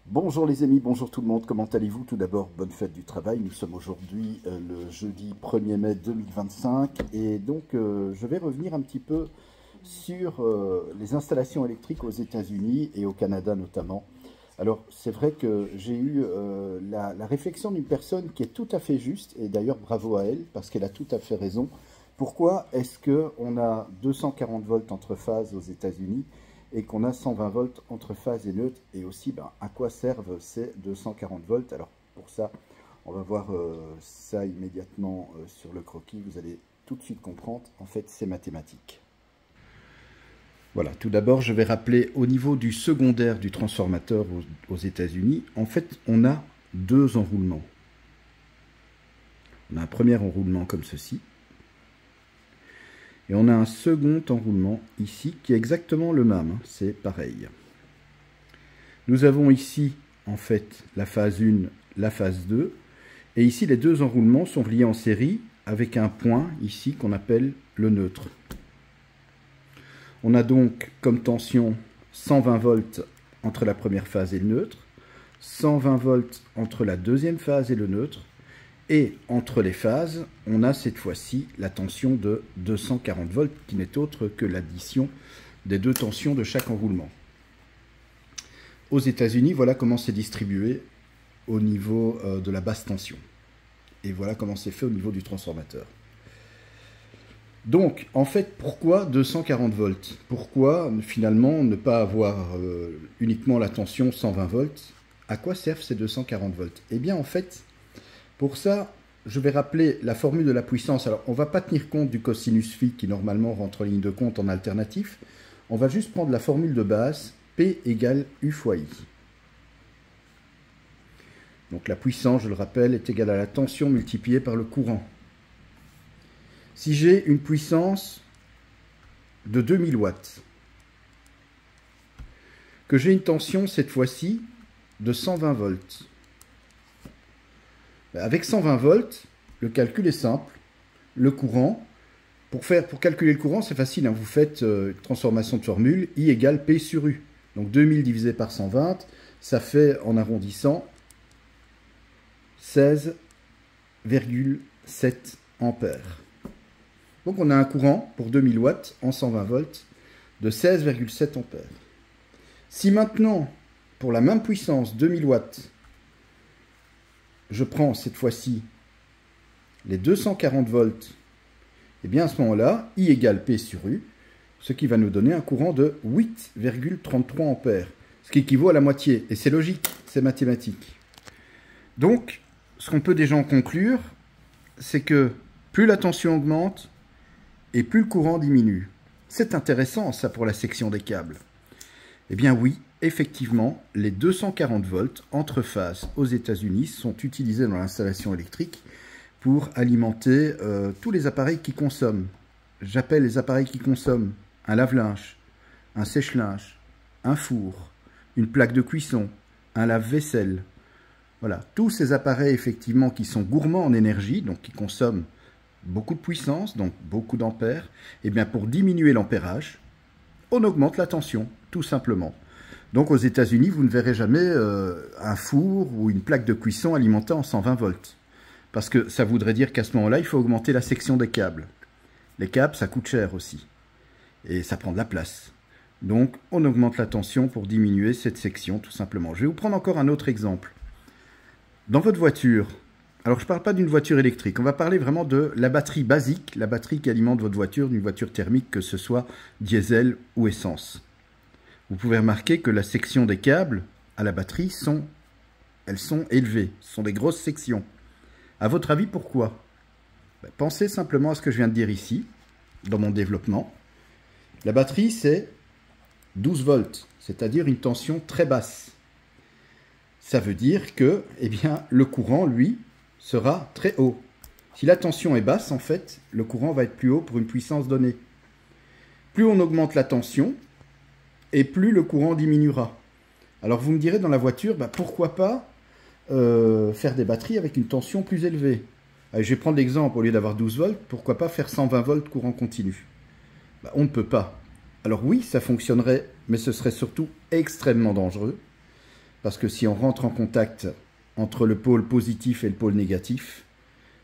Bonjour les amis, bonjour tout le monde, comment allez-vous? Tout d'abord, bonne fête du travail. Nous sommes aujourd'hui le jeudi 1er mai 2025 et donc je vais revenir un petit peu sur les installations électriques aux États-Unis et au Canada notamment. Alors c'est vrai que j'ai eu la réflexion d'une personne qui est tout à fait juste et d'ailleurs bravo à elle parce qu'elle a tout à fait raison. Pourquoi est-ce qu'on a 240 volts entre phases aux États-Unis et qu'on a 120 volts entre phase et neutre, et aussi à quoi servent ces 240 volts? Alors pour ça, on va voir ça immédiatement sur le croquis, vous allez tout de suite comprendre, en fait c'est mathématique. Voilà, tout d'abord je vais rappeler au niveau du secondaire du transformateur aux États-Unis, en fait on a deux enroulements. On a un premier enroulement comme ceci, et on a un second enroulement ici qui est exactement le même, c'est pareil. Nous avons ici en fait la phase 1, la phase 2, et ici les deux enroulements sont liés en série avec un point ici qu'on appelle le neutre. On a donc comme tension 120 volts entre la première phase et le neutre, 120 volts entre la deuxième phase et le neutre, et entre les phases, on a cette fois-ci la tension de 240 volts, qui n'est autre que l'addition des deux tensions de chaque enroulement. Aux États-Unis, voilà comment c'est distribué au niveau de la basse tension. Et voilà comment c'est fait au niveau du transformateur. Donc, en fait, pourquoi 240 volts? Pourquoi, finalement, ne pas avoir uniquement la tension 120 volts? À quoi servent ces 240 volts? Eh bien, en fait, pour ça, je vais rappeler la formule de la puissance. Alors, on ne va pas tenir compte du cosinus phi qui, normalement, rentre en ligne de compte en alternatif. On va juste prendre la formule de base, P égale U fois I. Donc, la puissance, je le rappelle, est égale à la tension multipliée par le courant. Si j'ai une puissance de 2000 watts, que j'ai une tension, cette fois-ci, de 120 volts, avec 120 volts, le calcul est simple. Le courant, pour calculer le courant, c'est facile. Vous faites une transformation de formule, I égale P sur U. Donc 2000 divisé par 120, ça fait, en arrondissant, 16,7 ampères. Donc on a un courant pour 2000 watts en 120 volts de 16,7 ampères. Si maintenant, pour la même puissance, 2000 watts, je prends cette fois-ci les 240 volts, et bien à ce moment-là, I égale P sur U, ce qui va nous donner un courant de 8,33 ampères, ce qui équivaut à la moitié. Et c'est logique, c'est mathématique. Donc, ce qu'on peut déjà en conclure, c'est que plus la tension augmente, et plus le courant diminue. C'est intéressant ça pour la section des câbles. Eh bien oui, effectivement, les 240 volts entre phases aux États-Unis sont utilisés dans l'installation électrique pour alimenter tous les appareils qui consomment. J'appelle les appareils qui consomment un lave-linge, un sèche-linge, un four, une plaque de cuisson, un lave-vaisselle. Voilà, tous ces appareils effectivement qui sont gourmands en énergie, donc qui consomment beaucoup de puissance, donc beaucoup d'ampères, et bien pour diminuer l'ampérage, on augmente la tension, tout simplement. Donc aux États-Unis, vous ne verrez jamais un four ou une plaque de cuisson alimentée en 120 volts. Parce que ça voudrait dire qu'à ce moment-là, il faut augmenter la section des câbles. Les câbles, ça coûte cher aussi. Et ça prend de la place. Donc on augmente la tension pour diminuer cette section, tout simplement. Je vais vous prendre encore un autre exemple. Dans votre voiture, alors je ne parle pas d'une voiture électrique, on va parler vraiment de la batterie basique, la batterie qui alimente votre voiture, d'une voiture thermique, que ce soit diesel ou essence. Vous pouvez remarquer que la section des câbles à la batterie elles sont élevées, ce sont des grosses sections. À votre avis, pourquoi? Pensez simplement à ce que je viens de dire ici, dans mon développement. La batterie, c'est 12 volts, c'est-à-dire une tension très basse. Ça veut dire que le courant, lui, sera très haut. Si la tension est basse, en fait, le courant va être plus haut pour une puissance donnée. Plus on augmente la tension, et plus le courant diminuera. Alors vous me direz dans la voiture, pourquoi pas faire des batteries avec une tension plus élevée? Allez, je vais prendre l'exemple, au lieu d'avoir 12 volts, pourquoi pas faire 120 volts courant continu? On ne peut pas. Alors oui, ça fonctionnerait, mais ce serait surtout extrêmement dangereux. parce que si on rentre en contact entre le pôle positif et le pôle négatif,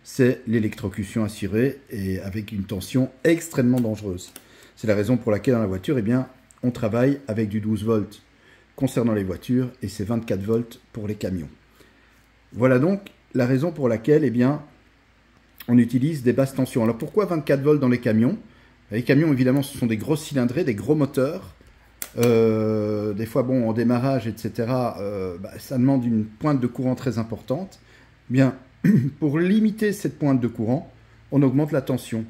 c'est l'électrocution assurée et avec une tension extrêmement dangereuse. C'est la raison pour laquelle dans la voiture, eh bien, on travaille avec du 12 volts concernant les voitures et c'est 24 volts pour les camions. Voilà donc la raison pour laquelle eh bien, on utilise des basses tensions. Alors pourquoi 24 volts dans les camions? Les camions, évidemment, ce sont des grosses cylindrées, des gros moteurs. Des fois, bon, en démarrage, etc., ça demande une pointe de courant très importante. Bien, pour limiter cette pointe de courant, on augmente la tension.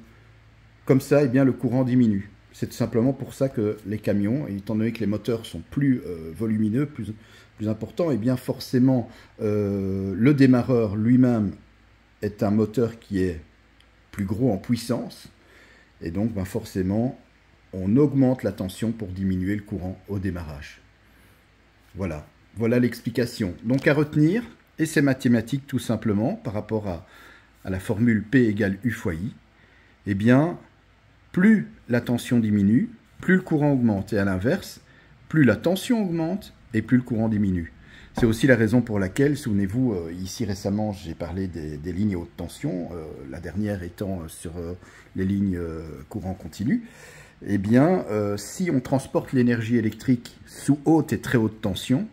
Comme ça, eh bien, le courant diminue. C'est tout simplement pour ça que les camions, étant donné que les moteurs sont plus volumineux, plus importants, eh bien, forcément, le démarreur lui-même est un moteur qui est plus gros en puissance. Et donc, forcément, on augmente la tension pour diminuer le courant au démarrage. Voilà, voilà l'explication. Donc à retenir, et c'est mathématique tout simplement, par rapport à la formule P égale U fois I, eh bien, plus la tension diminue, plus le courant augmente. Et à l'inverse, plus la tension augmente et plus le courant diminue. C'est aussi la raison pour laquelle, souvenez-vous, ici récemment, j'ai parlé des lignes haute tension, la dernière étant sur les lignes courant continu. Eh bien, si on transporte l'énergie électrique sous haute et très haute tension,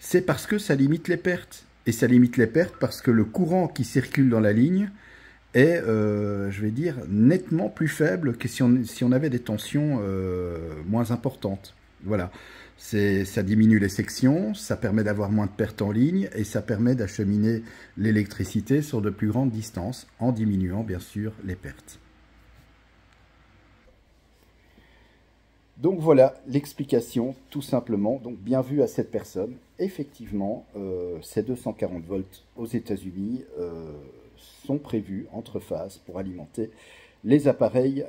c'est parce que ça limite les pertes. Et ça limite les pertes parce que le courant qui circule dans la ligne est, je vais dire, nettement plus faible que si on avait des tensions moins importantes. Voilà. Ça diminue les sections, ça permet d'avoir moins de pertes en ligne et ça permet d'acheminer l'électricité sur de plus grandes distances en diminuant bien sûr les pertes. Donc voilà l'explication tout simplement, donc bien vu à cette personne. Effectivement, ces 240 volts aux États-Unis sont prévus entre phases pour alimenter les appareils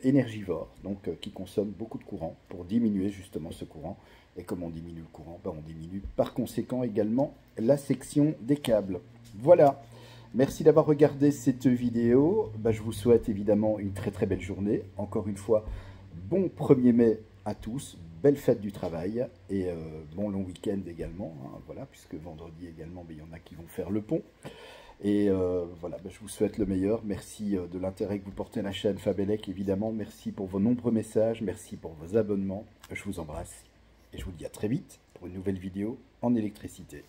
énergivores, donc qui consomment beaucoup de courant pour diminuer justement ce courant. Et comme on diminue le courant, on diminue par conséquent également la section des câbles. Voilà, merci d'avoir regardé cette vidéo. Je vous souhaite évidemment une très belle journée. Encore une fois, bon 1er mai à tous, belle fête du travail et bon long week-end également, hein, voilà, puisque vendredi également, il y en a qui vont faire le pont. Et voilà, je vous souhaite le meilleur. Merci de l'intérêt que vous portez à la chaîne Fabelec, évidemment. Merci pour vos nombreux messages. Merci pour vos abonnements. Je vous embrasse. Et je vous dis à très vite pour une nouvelle vidéo en électricité.